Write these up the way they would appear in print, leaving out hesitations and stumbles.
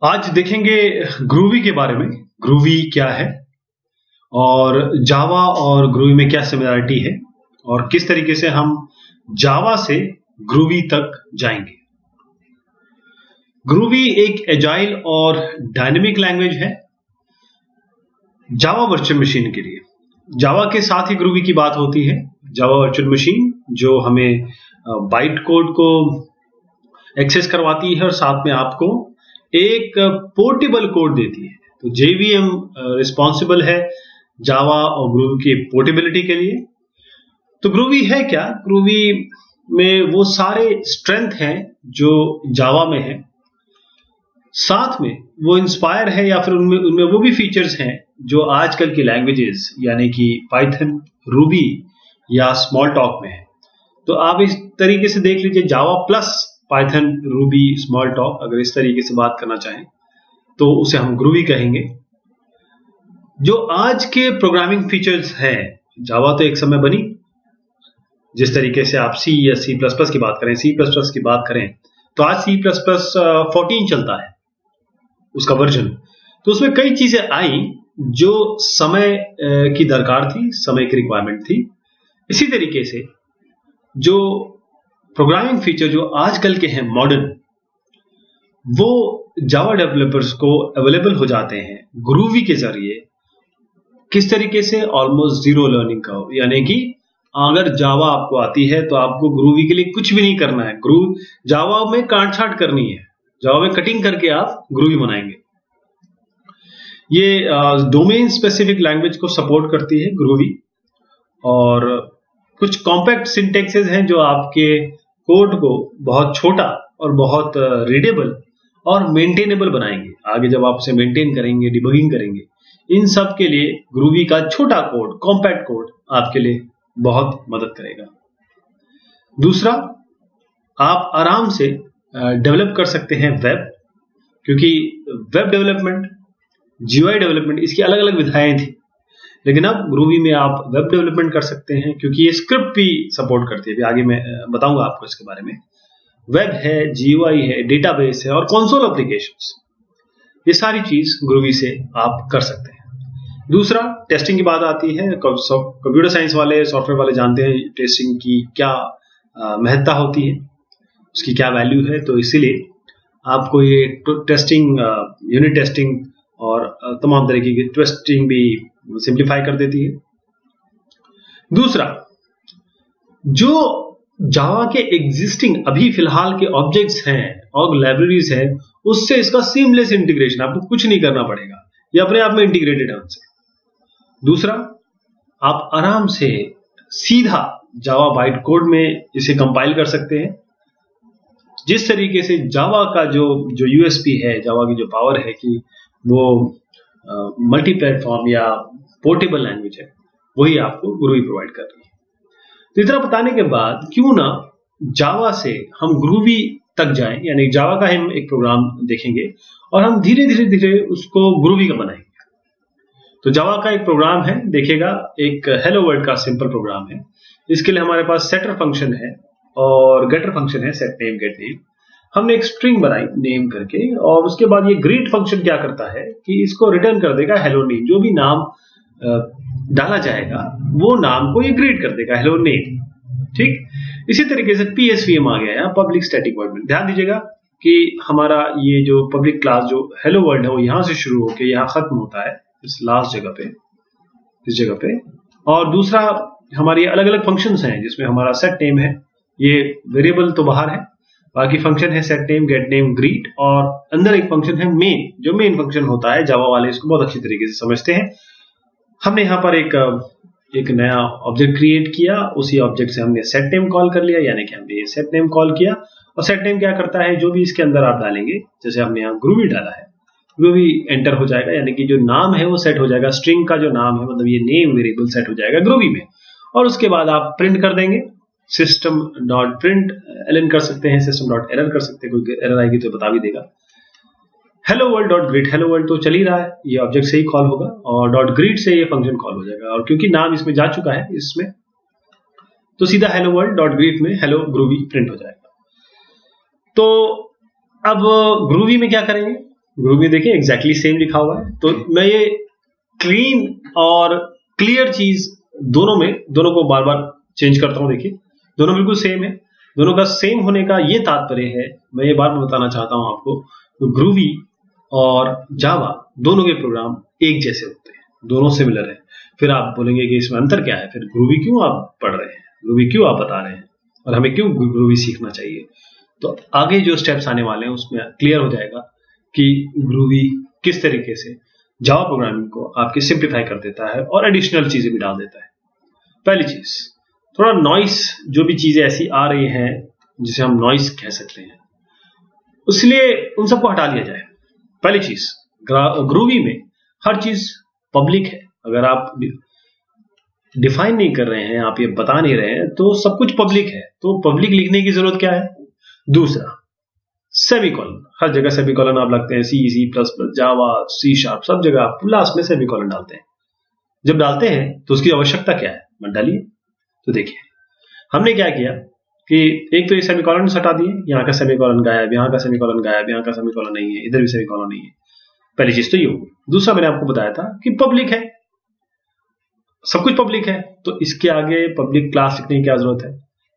आज देखेंगे ग्रूवी के बारे में। ग्रूवी क्या है और जावा और ग्रूवी में क्या सिमिलरिटी है और किस तरीके से हम जावा से ग्रूवी तक जाएंगे। ग्रूवी एक एजाइल और डायनेमिक लैंग्वेज है जावा वर्चुअल मशीन के लिए। जावा के साथ ही ग्रूवी की बात होती है। जावा वर्चुअल मशीन जो हमें बाइट कोड को एक्सेस करवाती है और साथ में आपको एक पोर्टेबल कोड देती है। तो JVM रिस्पॉन्सिबल है जावा और ग्रूवी की पोर्टेबिलिटी के लिए। तो ग्रूवी है क्या? ग्रूवी में वो सारे स्ट्रेंथ हैं जो जावा में है, साथ में वो इंस्पायर है या फिर उनमें वो भी फीचर्स हैं जो आजकल की लैंग्वेजेस यानी कि पाइथन, रूबी या स्मॉल टॉक में है। तो आप इस तरीके से देख लीजिए, Java plus Python, Ruby, Smalltalk, अगर इस तरीके से बात करना चाहें तो उसे हम ग्रूवी कहेंगे। जो आज के प्रोग्रामिंग फीचर्स हैं, जावा तो एक समय बनी, जिस तरीके से आप सी या C++ की बात करें, C++ की बात करें तो आज C++ 14 चलता है उसका वर्जन। तो उसमें कई चीजें आई जो समय की दरकार थी, समय की रिक्वायरमेंट थी। इसी तरीके से जो प्रोग्रामिंग फीचर जो आजकल के हैं मॉडर्न, वो जावा डेवलपर्स को अवेलेबल हो जाते हैं ग्रूवी के जरिए। किस तरीके से? ऑलमोस्ट जीरो लर्निंग कर्व, यानी कि अगर जावा आपको आती है तो आपको ग्रूवी के लिए कुछ भी नहीं करना है। जावा में काट छाट करनी है, जावा में कटिंग करके आप ग्रूवी बनाएंगे। ये डोमेन स्पेसिफिक लैंग्वेज को सपोर्ट करती है ग्रूवी, और कुछ कॉम्पैक्ट सिंटेक्सेस हैं जो आपके कोड को बहुत छोटा और बहुत रीडेबल और मेंटेनेबल बनाएंगे। आगे जब आप उसे मेंटेन करेंगे, डिबगिंग करेंगे, इन सब के लिए ग्रूवी का छोटा कोड, कॉम्पैक्ट कोड आपके लिए बहुत मदद करेगा। दूसरा, आप आराम से डेवलप कर सकते हैं वेब, क्योंकि वेब डेवलपमेंट, GUI डेवलपमेंट, इसकी अलग अलग विधाएं थी, लेकिन अब ग्रूवी में आप वेब डेवलपमेंट कर सकते हैं क्योंकि ये स्क्रिप्ट भी सपोर्ट करती है। अभी आगे मैं बताऊंगा आपको इसके बारे में। वेब है, GUI है, डेटाबेस है और कंसोल एप्लीकेशंस, ये सारी चीज ग्रूवी से आप कर सकते हैं। दूसरा, टेस्टिंग की बात आती है। कंप्यूटर साइंस वाले, सॉफ्टवेयर वाले जानते हैं टेस्टिंग की क्या महत्ता होती है, उसकी क्या वैल्यू है। तो इसीलिए आपको ये टेस्टिंग, यूनिट टेस्टिंग और तमाम तरीके की टेस्टिंग भी सिंप्लीफाई कर देती है। दूसरा, जो जावा के एग्जिस्टिंग अभी फिलहाल के ऑब्जेक्ट्स हैं और लाइब्रेरीज हैं, उससे इसका सीमलेस इंटीग्रेशन, आपको कुछ नहीं करना पड़ेगा, ये अपने आप में इंटीग्रेटेड है उनसे। दूसरा, आप आराम से सीधा जावा बाइट कोड में इसे कंपाइल कर सकते हैं। जिस तरीके से जावा का जो USP है, जावा की जो पावर है कि वो मल्टी प्लेटफॉर्म या पोर्टेबल लैंग्वेज है, वही आपको ग्रूवी प्रोवाइड कर रही है। तो इतना बताने के बाद क्यों ना जावा से हम ग्रूवी तक जाएं, यानी जावा का हम एक प्रोग्राम देखेंगे और हम धीरे धीरे उसको ग्रूवी का बनाएंगे। तो जावा का एक प्रोग्राम है, देखिएगा, एक हेलो वर्ल्ड का सिंपल प्रोग्राम है। इसके लिए हमारे पास सेटर फंक्शन है और गेटर फंक्शन है, सेट नेम, गेट नेम। हमने एक स्ट्रिंग बनाई नेम करके, और उसके बाद ये ग्रीट फंक्शन क्या करता है कि इसको रिटर्न कर देगा हेलो नेम। जो भी नाम डाला जाएगा वो नाम को ये ग्रीट कर देगा, हेलो नेम। ठीक इसी तरीके से PSVM आ गया है, पब्लिक स्टैटिक वॉइड मेन। ध्यान दीजिएगा कि हमारा ये जो पब्लिक क्लास जो हेलो वर्ल्ड है वो यहां से शुरू होकर यहां खत्म होता है, इस लास्ट जगह पे, इस जगह पे। और दूसरा, हमारी अलग अलग फंक्शंस हैं जिसमें हमारा सेट नेम है, ये वेरिएबल तो बाहर है, बाकी फंक्शन है set name, gate name, greet, और अंदर एक फंक्शन है मेन, जो मेन फंक्शन होता है। जावा वाले इसको बहुत अच्छी तरीके से समझते हैं। हमने यहाँ पर एक नया ऑब्जेक्ट क्रिएट किया, उसी ऑब्जेक्ट से हमने सेट नेम कॉल कर लिया, यानी कि हमने ये सेट नेम कॉल किया। और सेट नेम क्या करता है, जो भी इसके अंदर आप डालेंगे, जैसे हमने यहाँ ग्रूवी डाला है, ग्रूवी एंटर हो जाएगा, यानी कि जो नाम है वो सेट हो जाएगा। स्ट्रिंग का जो नाम है, मतलब ये नेम वेरिएबल सेट हो जाएगा ग्रूवी में। और उसके बाद आप प्रिंट कर देंगे, सिस्टम डॉट प्रिंट एलन कर सकते हैं, सिस्टम डॉट एरर कर सकते हैं, कोई एरर आएगी तो बता भी देगा। Hello world dot greet, hello world तो चल ही रहा है, ये ऑब्जेक्ट से ही कॉल होगा, और डॉट ग्रीट से ये फंक्शन कॉल हो जाएगा। और क्योंकि नाम इसमें जा चुका है इसमें, तो सीधा हेलो वर्ल्ड डॉट ग्रीट में हेलो ग्रूवी प्रिंट हो जाएगा। तो अब ग्रूवी में क्या करेंगे, ग्रूवी देखिए एग्जैक्टली सेम लिखा हुआ है। तो मैं ये क्लीन और क्लियर चीज दोनों को बार बार चेंज करता हूं। देखिए दोनों बिल्कुल सेम है। दोनों का सेम होने का ये तात्पर्य है, मैं ये बार बार बताना चाहता हूं आपको, तो ग्रूवी और जावा दोनों के प्रोग्राम एक जैसे होते हैं, दोनों सिमिलर है। फिर आप बोलेंगे कि इसमें अंतर क्या है, फिर ग्रूवी क्यों आप पढ़ रहे हैं, ग्रूवी क्यों आप बता रहे हैं और हमें क्यों ग्रूवी सीखना चाहिए। तो आगे जो स्टेप्स आने वाले हैं उसमें क्लियर हो जाएगा कि ग्रूवी किस तरीके से जावा प्रोग्रामिंग को आपके सिंप्लीफाई कर देता है और एडिशनल चीजें भी डाल देता है। पहली चीज, थोड़ा नॉइस, जो भी चीजें ऐसी आ रही हैं जिसे हम नॉइस कह सकते हैं, इसलिए उन सबको हटा लिया जाए। पहली चीज, ग्रूवी में हर चीज पब्लिक है। अगर आप डिफाइन नहीं कर रहे हैं, आप ये बता नहीं रहे हैं, तो सब कुछ पब्लिक है, तो पब्लिक लिखने की जरूरत क्या है। दूसरा, सेमीकोलन, हर जगह सेमीकोलन आप लगते हैं, सी प्लस प्लस, जावा, सी शार्प, सब जगह आप लास्ट में सेमीकोलन डालते हैं। जब डालते हैं तो उसकी आवश्यकता क्या है, मत डालिए। तो देखिए हमने क्या किया कि एक तो ये सेमीकोलन हटा दिए, यहाँ का सेमीकोलन गायब, यहाँ का सेमीकोलन गायब, यहाँ का सेमीकोलन नहीं है, इधर भी सेमीकोलन नहीं है। पहली चीज तो ये होगी। दूसरा, मैंने आपको बताया था कि पब्लिक है, सब कुछ पब्लिक है, तो इसके आगे पब्लिक क्लास लिखने की क्या जरूरत है,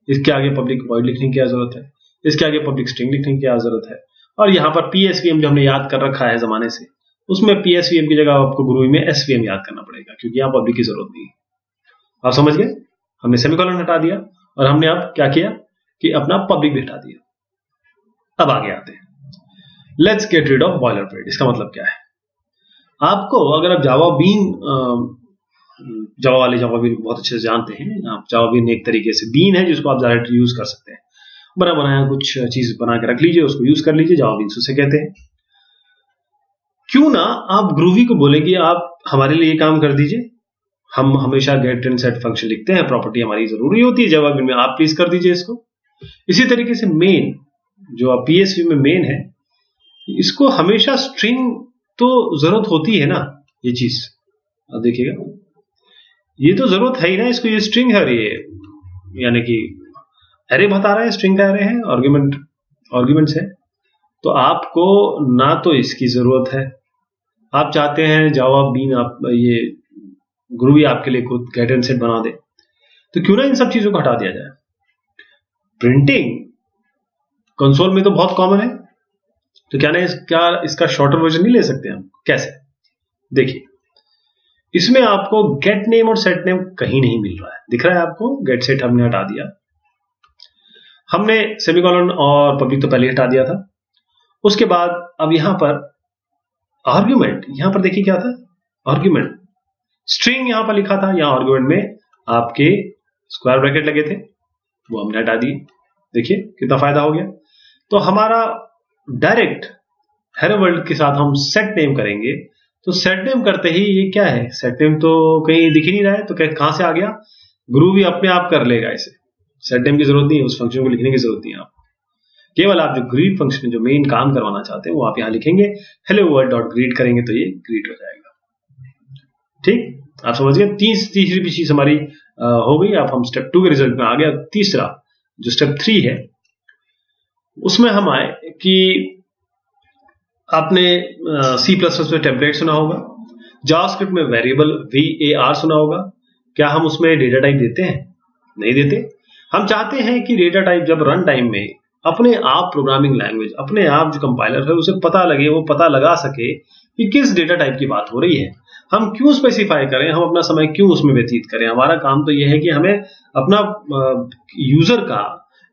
इसके आगे पब्लिक वॉइड लिखने की क्या जरूरत है, इसके आगे पब्लिक स्ट्रिंग लिखने की क्या जरूरत है। और यहाँ पर पीएसवीएम जो हमने याद कर रखा है जमाने से, उसमें पीएसवीएम की जगह आपको ग्रूवी में एसवीएम याद करना पड़ेगा, क्योंकि यहाँ पब्लिक की जरूरत नहीं है। आप समझ गए, हमने सेमीकोलन हटा दिया और हमने अब क्या किया कि अपना पब्लिक भी हटा दिया। अब आगे आते हैं, let's get rid of boilerplate. इसका मतलब क्या है, आपको अगर आप जावा वाले जावा बीन बहुत अच्छे से जानते हैं, आप जावा बीन एक तरीके से बीन है जिसको आप डायरेक्ट यूज कर सकते हैं। बना बनाया कुछ चीज बना के रख लीजिए, उसको यूज कर लीजिए, जावा बीन उसे कहते हैं। क्यों ना आप ग्रूवी को बोले कि आप हमारे लिए काम कर दीजिए, हम हमेशा गेट एंड सेट फंक्शन लिखते हैं, प्रॉपर्टी हमारी जरूरी होती है जावा बीन में, आप प्लीज कर दीजिए इसको। इसी तरीके से मेन, जो आप पीएसवी में मेन है, इसको हमेशा स्ट्रिंग तो जरूरत होती है ना। ये चीज अब देखिएगा, ये तो जरूरत है ही ना, इसको ये स्ट्रिंग है, और ये यानी कि एरे बता रहा है, स्ट्रिंग का एरे है, आर्ग्यूमेंट्स है। तो आपको ना तो इसकी जरूरत है, आप चाहते हैं जावा बीन आप ये ग्रूवी आपके लिए खुद गेट एंड सेट बना दे, तो क्यों ना इन सब चीजों को हटा दिया जाए। प्रिंटिंग कंसोल में तो बहुत कॉमन है, तो क्या इसका शॉर्टर वर्जन नहीं ले सकते हम। कैसे, देखिए इसमें आपको गेट नेम और सेट नेम कहीं नहीं मिल रहा है, दिख रहा है आपको, गेट सेट हमने हटा दिया, हमने सेमीकोलन और पब्लिक तो पहले हटा दिया था। उसके बाद अब यहां पर आर्ग्यूमेंट, यहां पर देखिए क्या था, आर्ग्यूमेंट स्ट्रिंग यहां पर लिखा था, यहां आर्ग्यूमेंट में आपके स्क्वायर ब्रैकेट लगे थे, वो हमने हटा दिए। देखिए कितना फायदा हो गया। तो हमारा डायरेक्ट हेलो वर्ल्ड के साथ हम सेट नेम करेंगे, तो सेट नेम करते ही ये क्या है, सेट नेम तो कहीं दिख ही नहीं रहा है, तो कहां से आ गया, ग्रूवी अपने आप कर लेगा इसे, सेट नेम की जरूरत नहीं है, उस फंक्शन को लिखने की जरूरत नहीं है। आप केवल आप जो ग्रीट फंक्शन जो मेन काम करवाना चाहते हैं वो आप यहां लिखेंगे, हेलो वर्ल्ड डॉट ग्रीट करेंगे तो ये ग्रीट हो जाएगा। ठीक, आप समझ गए। तीसरी भी चीज हमारी हो गई। अब हम स्टेप 2 के रिजल्ट में आ गया। तीसरा जो स्टेप 3 है उसमें हम आए कि आपने C++ में टेम्पलेट सुना होगा, जावास्क्रिप्ट में वेरिएबल var सुना होगा। क्या हम उसमें डेटा टाइप देते हैं? नहीं देते। हम चाहते हैं कि डेटा टाइप जब रन टाइम में अपने आप प्रोग्रामिंग लैंग्वेज, अपने आप जो कंपाइलर है उसे पता लगे, वो पता लगा सके कि किस डेटा टाइप की बात हो रही है। हम क्यों स्पेसिफाई करें, हम अपना समय क्यों उसमें व्यतीत करें। हमारा काम तो यह है कि हमें अपना यूजर का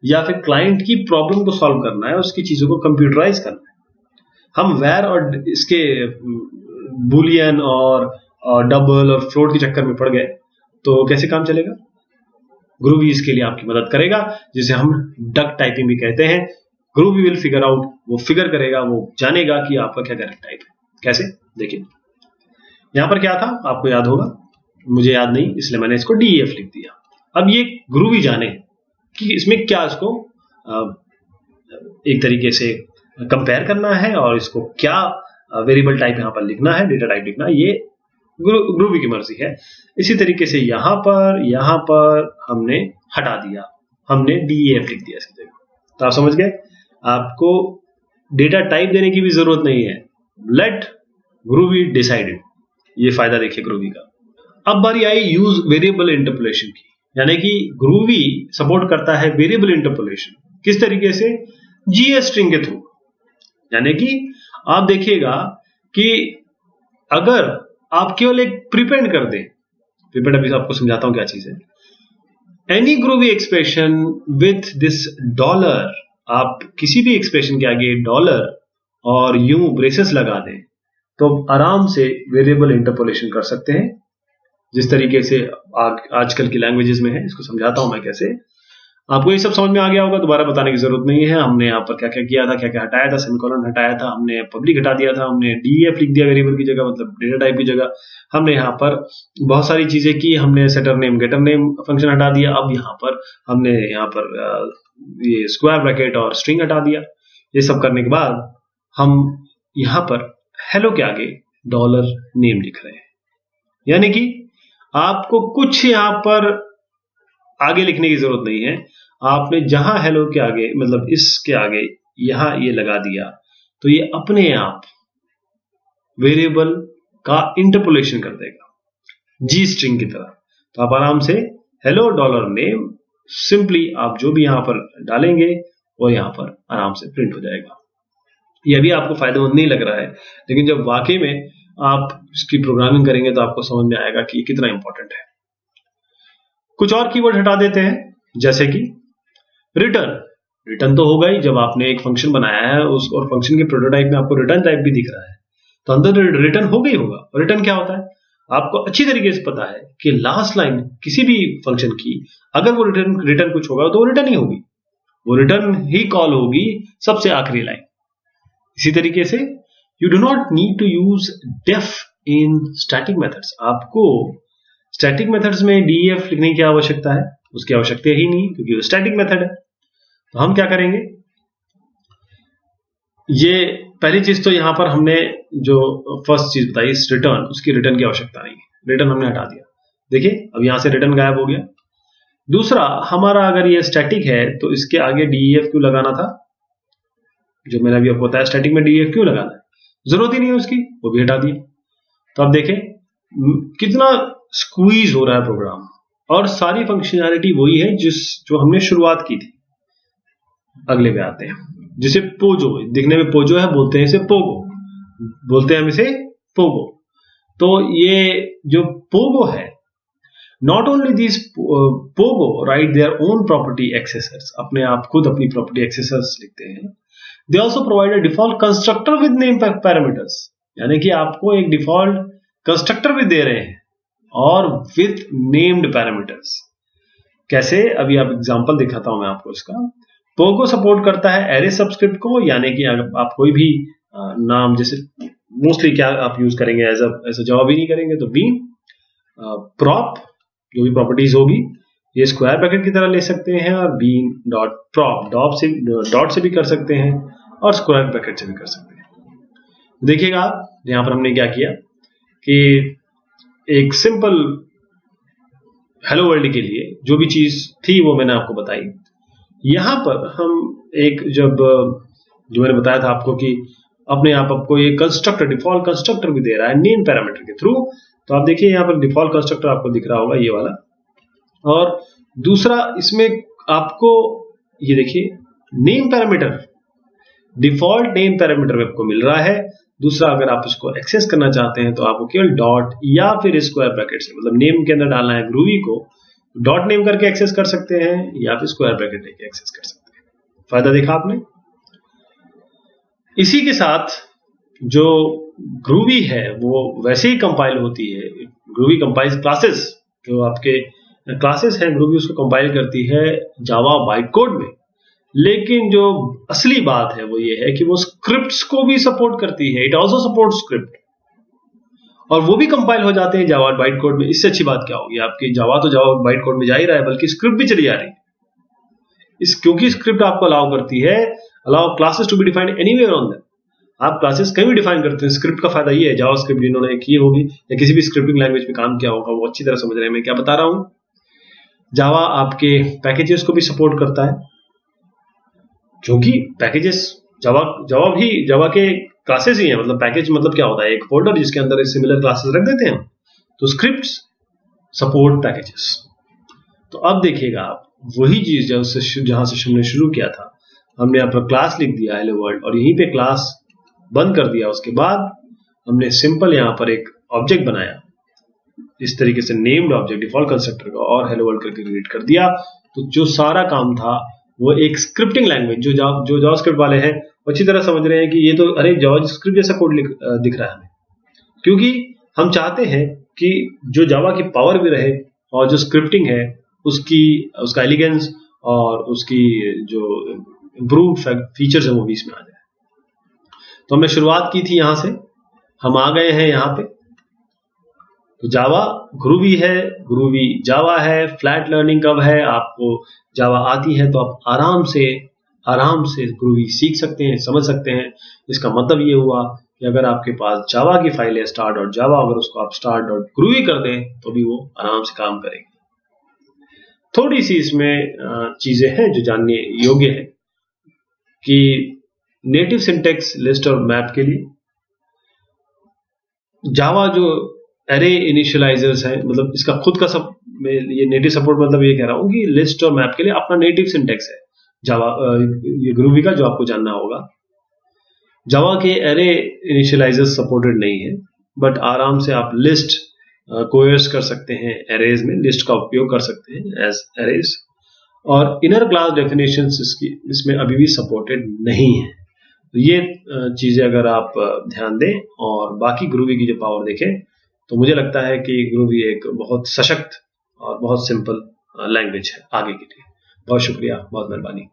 या फिर क्लाइंट की प्रॉब्लम को सॉल्व करना है, उसकी चीजों को कंप्यूटराइज करना है। हम वैर और इसके बुलियन और डबल और फ्लोट के चक्कर में पड़ गए तो कैसे काम चलेगा। ग्रूवी इसके लिए आपकी मदद करेगा, जिसे हम डक टाइपिंग भी कहते हैं। ग्रूवी विल फिगर आउट, वो फिगर करेगा, वो जानेगा कि आपका क्या करेक्ट टाइप है। कैसे, देखिए यहां पर क्या था आपको याद होगा, मुझे याद नहीं इसलिए मैंने इसको DEF लिख दिया। अब ये ग्रूवी जाने कि इसमें क्या इसको एक तरीके से कंपेयर करना है और इसको क्या वेरिएबल टाइप यहां पर लिखना है, डेटा टाइप लिखना है, ये ग्रूवी की मर्जी है। इसी तरीके से यहां पर हमने हटा दिया, हमने DEF लिख दिया इसकी जगह। तो आप समझ गए, आपको डेटा टाइप देने की भी जरूरत नहीं है, लेट ग्रूवी डिसाइडेड। ये फायदा देखिए ग्रूवी का। अब बारी आई यूज वेरिएबल इंटरपोलेशन की, यानी कि ग्रूवी सपोर्ट करता है वेरिएबल इंटरपोलेशन। किस तरीके से? जीएस स्ट्रिंग के थ्रू। यानी कि आप देखिएगा कि अगर आप केवल एक प्रीपेंड कर दें, प्रीपेंड अभी आपको समझाता हूं क्या चीज है। Any groovy expression with this dollar, आप किसी भी एक्सप्रेशन के आगे डॉलर और यूं ब्रेसेस लगा दें तो आराम से वेरिएबल इंटरपोलेशन कर सकते हैं, जिस तरीके से आजकल की लैंग्वेजेस में है। इसको समझाता हूं मैं कैसे। आपको ये सब समझ में आ गया होगा, दोबारा बताने की जरूरत नहीं है। हमने यहाँ पर क्या क्या किया था, क्या क्या हटाया था, सेमीकोलन हटाया था, हमने पब्लिक हटा दिया था, हमने डीएफ लिख दिया वेरिएबल की जगह, मतलब डेटा टाइप की जगह। हमने यहाँ पर बहुत सारी चीजें की, हमने setter name getter name function हटा दिया। अब यहाँ पर हमने यहाँ पर ये स्क्वायर ब्रैकेट और स्ट्रिंग हटा दिया। ये सब करने के बाद हम यहाँ पर हेलो के आगे डॉलर नेम लिख रहे हैं, यानी कि आपको कुछ यहाँ पर आगे लिखने की जरूरत नहीं है। आपने जहां हेलो के आगे, मतलब इसके आगे यहां ये लगा दिया तो ये अपने आप वेरिएबल का इंटरपोलेशन कर देगा जी स्ट्रिंग की तरह। तो आप आराम से हेलो डॉलर नेम सिंपली आप जो भी यहां पर डालेंगे वो यहां पर आराम से प्रिंट हो जाएगा। ये अभी आपको फायदेमंद नहीं लग रहा है, लेकिन जब वाकई में आप इसकी प्रोग्रामिंग करेंगे तो आपको समझ में आएगा कि ये कितना इंपॉर्टेंट है। कुछ और कीवर्ड हटा देते हैं, जैसे कि रिटर्न। रिटर्न तो होगा ही, जब आपने एक फंक्शन बनाया है उस और फंक्शन के प्रोटोटाइप में आपको रिटर्न टाइप भी दिख रहा है तो अंदर रिटर्न होगा ही होगा। रिटर्न क्या होता है? आपको अच्छी तरीके से पता है कि लास्ट लाइन किसी भी फंक्शन की अगर वो रिटर्न कुछ होगा तो वो रिटर्न ही होगी, वो रिटर्न ही कॉल होगी सबसे आखिरी लाइन। इसी तरीके से you do not need to use def in static methods. आपको स्टैटिक मेथड्स में डीएफ लिखने की आवश्यकता है, उसकी आवश्यकता ही नहीं क्योंकि वो स्टैटिक मेथड है। तो हम क्या करेंगे, ये पहली चीज तो यहां पर हमने जो फर्स्ट चीज बताई रिटर्न, उसकी रिटर्न की आवश्यकता नहीं है, रिटर्न हमने हटा दिया। देखिए अब यहां से रिटर्न गायब हो गया। दूसरा, हमारा अगर ये स्टैटिक है तो इसके आगे डीएफ क्यों लगाना था, जो मैंने अभी आपको बताया स्टैटिक में डीएफ क्यों लगाना है, जरूरत ही नहीं है उसकी, वो भी हटा दिया। तो अब देखें कितना स्क्वीज हो रहा है प्रोग्राम, और सारी फंक्शनैलिटी वही है जो हमने शुरुआत की थी। अगले पे आते हैं, जिसे पोजो, दिखने में पोजो है, बोलते हैं इसे पोगो, बोलते हैं हम इसे पोगो। तो ये जो पोगो है, not only this POGO write their own property accessors, अपने आप खुद अपनी प्रॉपर्टी एक्सेसर्स लिखते हैं। They also provide a default constructor with name parameters, यानी कि आपको एक डिफॉल्ट कंस्ट्रक्टर भी दे रहे हैं और विथ नेम्ड पैरामीटर्स। कैसे, अभी आप एग्जांपल दिखाता हूं मैं आपको इसका। पोगो सपोर्ट करता है एरे सबस्क्रिप्ट को, यानी कि आप कोई भी नाम, जैसे मोस्टली क्या आप यूज करेंगे एज अ जावा भी नहीं करेंगे तो बीन प्रॉप, जो भी प्रॉपर्टीज होगी ये स्क्वायर ब्रैकेट की तरह ले सकते हैं, और बीन डॉट प्रॉप डॉट से भी कर सकते हैं और स्क्वायर ब्रैकेट से भी कर सकते हैं। देखिएगा यहां पर हमने क्या किया कि एक सिंपल हेलो वर्ल्ड के लिए जो भी चीज थी वो मैंने आपको बताई। यहां पर हम एक जो मैंने बताया था आपको कि अपने आप आपको ये कंस्ट्रक्टर, डिफॉल्ट कंस्ट्रक्टर भी दे रहा है नेम पैरामीटर के थ्रू। तो आप देखिए यहां पर डिफॉल्ट कंस्ट्रक्टर आपको दिख रहा होगा, ये वाला। और दूसरा इसमें आपको ये देखिए name parameter, default name parameter आपको मिल रहा है। दूसरा, अगर आप इसको एक्सेस करना चाहते हैं तो आपको केवल डॉट या फिर स्क्वायर ब्रैकेट से, मतलब नेम के अंदर डालना है ग्रूवी को, डॉट नेम करके एक्सेस कर सकते हैं या फिर स्क्वायर ब्रैकेट लेके एक्सेस कर सकते हैं। फायदा देखा आपने। इसी के साथ जो ग्रूवी है वो वैसे ही कंपाइल होती है। ग्रूवी कंपाइल्स क्लासेस, जो आपके क्लासेस हैं ग्रूवी उसको कंपाइल करती है जावा बाइट कोड में। लेकिन जो असली बात है वो ये है कि वो स्क्रिप्ट्स को भी सपोर्ट करती है। इट आल्सो सपोर्ट स्क्रिप्ट, और वो भी कंपाइल हो जाते हैं जावा बाइट कोड में। इससे अच्छी बात क्या होगी, आपकी जावा तो जावा बाइट कोड में जा ही रहा है, बल्कि स्क्रिप्ट भी चली जा रही है। क्योंकि स्क्रिप्ट आपको अलाउ करती है, allow classes to be defined anywhere on that. आप क्लासेस कहीं भी डिफाइन करते हैं। स्क्रिप्ट का फायदा ये है, जावा स्क्रिप्ट जिन्होंने की होगी या किसी भी स्क्रिप्टिंग लैंग्वेज में काम किया होगा वो अच्छी तरह समझ रहे हैं मैं क्या बता रहा हूं। जावा आपके पैकेजेस को भी सपोर्ट करता है, क्योंकि पैकेजेस जावा के क्लासेस ही हैं, मतलब पैकेज मतलब क्या होता है, एक फोल्डर जिसके अंदर सिमिलर क्लासेस रख देते हैं, तो स्क्रिप्ट्स सपोर्ट पैकेजेस। तो अब देखिएगा आप वही चीज जहां से हमने शुरू किया था, हमने यहाँ पर क्लास लिख दिया हेलो वर्ल्ड और यहीं पे क्लास बंद कर दिया। उसके बाद हमने सिंपल यहाँ पर एक ऑब्जेक्ट बनाया इस तरीके से, नेम्ड ऑब्जेक्ट डिफॉल्ट कंस्ट्रक्टर का, और हेलो वर्ल्ड करके क्रिएट कर दिया। तो जो सारा काम था वो एक स्क्रिप्टिंग लैंग्वेज, जो जावास्क्रिप्ट वाले हैं अच्छी तरह समझ रहे हैं कि ये तो अरे जावास्क्रिप्ट जैसा कोड दिख रहा है हमें, क्योंकि हम चाहते हैं कि जो जावा की पावर भी रहे और जो स्क्रिप्टिंग है उसका एलिगेंस और उसकी जो इम्प्रूव फीचर्स है वो भी इसमें आ जाए। तो हमने शुरुआत की थी यहां से, हम आ गए हैं यहाँ पे। तो जावा ग्रूवी है, ग्रूवी जावा है। फ्लैट लर्निंग कब है, आपको जावा आती है तो आप आराम से ग्रूवी सीख सकते हैं, समझ सकते हैं। इसका मतलब ये हुआ कि अगर आपके पास जावा की फाइल है start.java, अगर उसको आप start.groovy कर दें तो भी वो आराम से काम करेगी। थोड़ी सी इसमें चीजें हैं जो जानने योग्य है कि नेटिव सिंटेक्स लिस्ट और मैप के लिए जावा जो एरे इनिशियलाइजर्स है, मतलब इसका खुद का सब, ये नेटिव सपोर्ट मतलब ये कह रहा हूं कि लिस्ट और मैप के लिए अपना नेटिव सिंटेक्स है जावा, ये ग्रूवी का जो आपको जानना होगा। जावा के एरे इनिशियलाइजर्स सपोर्टेड नहीं है, बट आराम से आप लिस्ट कोयर्स कर सकते हैं, एरेज में लिस्ट का उपयोग कर सकते हैं एज एरेज। और इनर क्लास डेफिनेशंस इसमें अभी भी सपोर्टेड नहीं है। तो ये चीजें अगर आप ध्यान दें और बाकी ग्रूवी की जो पावर देखें, तो मुझे लगता है कि ग्रूवी एक बहुत सशक्त और बहुत सिंपल लैंग्वेज है आगे के लिए। बहुत शुक्रिया, बहुत मेहरबानी।